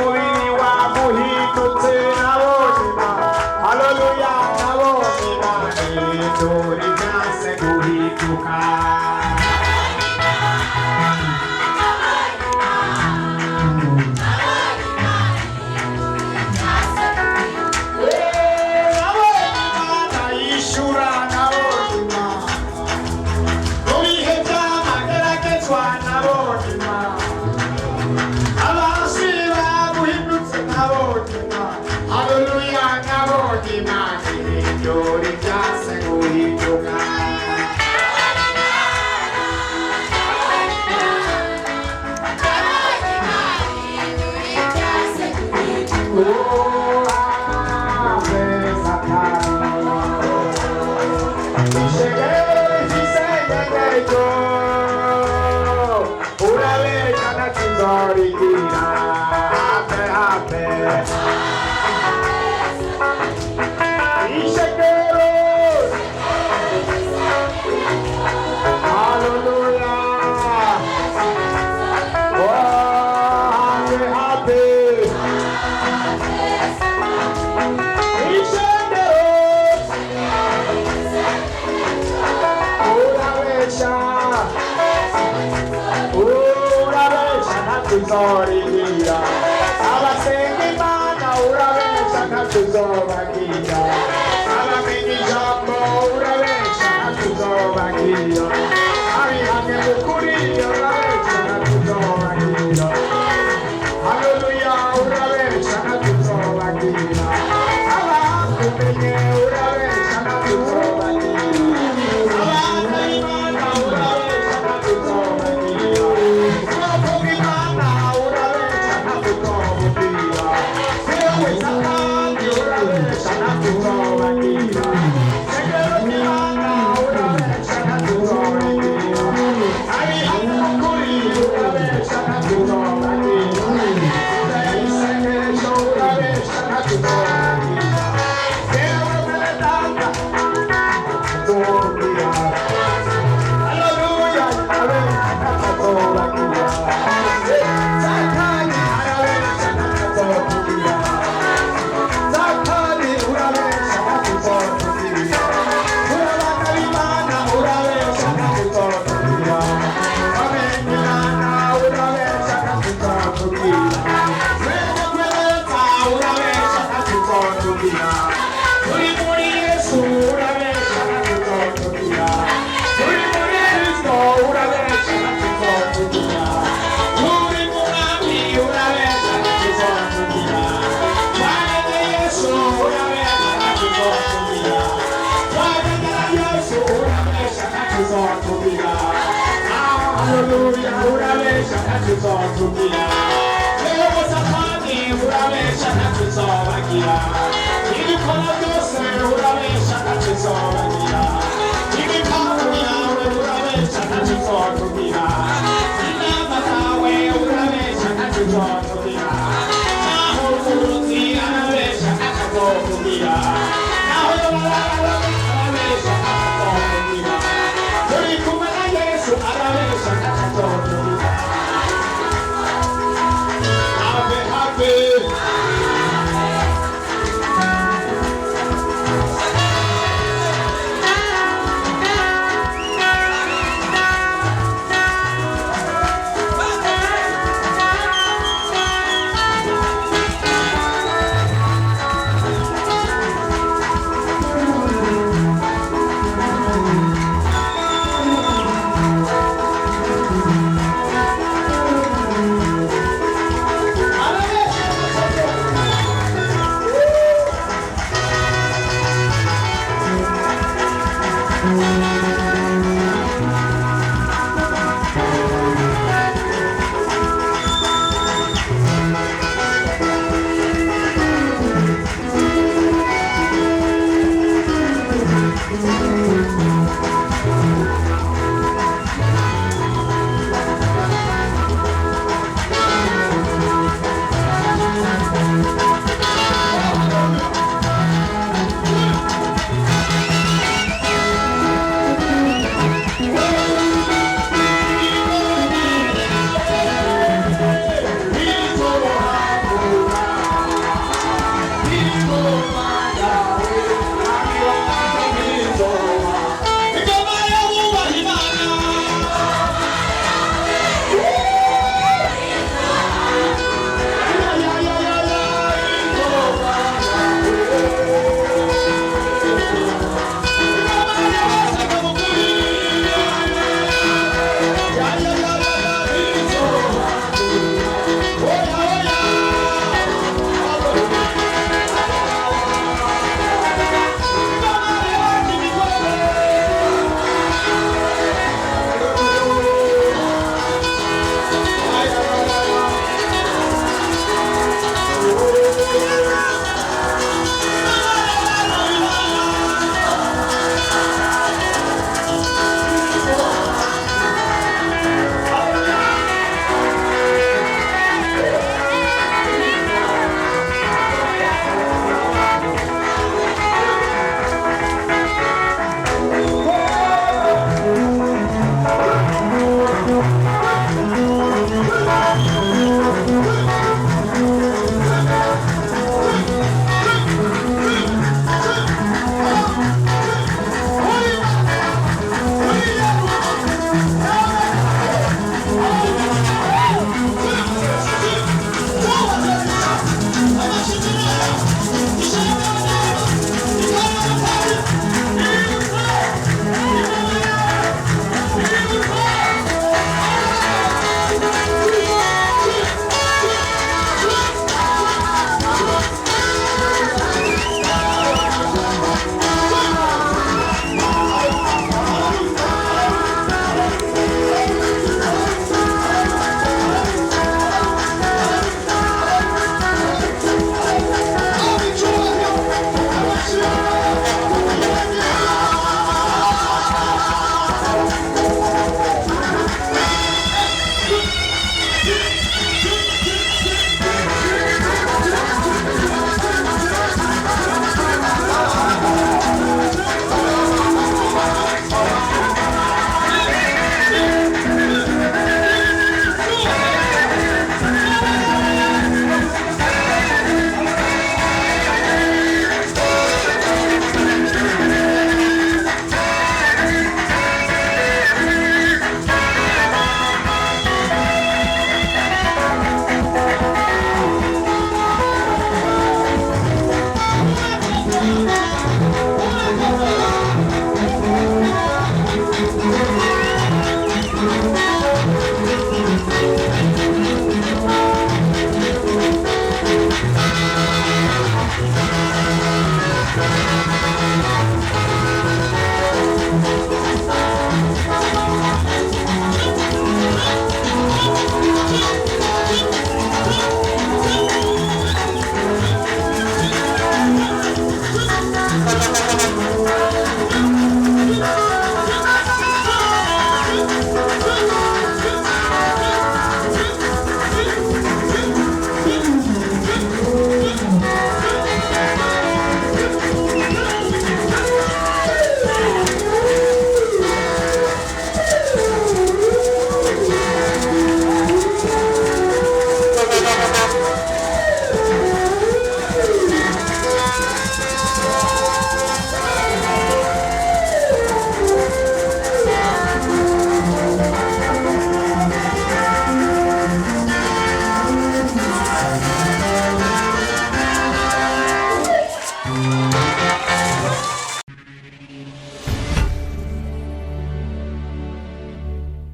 umubiri waguhindutse nabonye haleluya nabonye ihindura ibyase guhinduka abasenga imana urabesha ntatuzobagira abamenye ijambo urabesha ntatuzobagira abihamye mu kuri urabesha ntatuzobagira haleluya urabesha ntatuzobagira abakumenye urabesha ntatuzobagira abana imana urabesha ntatuzobagira uvuga imana urabesha ntatuzobagira yewe satani urabesha ntatuzobagira segero imana urabesha ntatuzobagira abihamye mu kuri urabesha ntatuzobagira ndayisengesho urabesha ntatuzobagira yewe meredanda ntatuzobagira haleluya urabesha ntatuzobagira satani urabesha ntatuzobagira satani urabesha ntatuzobagira urabana b'imana urabesha ntatuzobagira bamenye imana urabesha ntatuzobagira mwene kweleza urabesha ntatuzobagira turi muri yesu urabesha ntatuzobagira turi muri kristo urabesha ntatuzobagira turi mu mwami urabesha ntatuzobagira twaremye yesu urabesha ntatuzobagira twaremera yesu urabesha ntatuzobagira haleluya urabesha ntatuzobagira yewe satani urabesha ntatuzobagira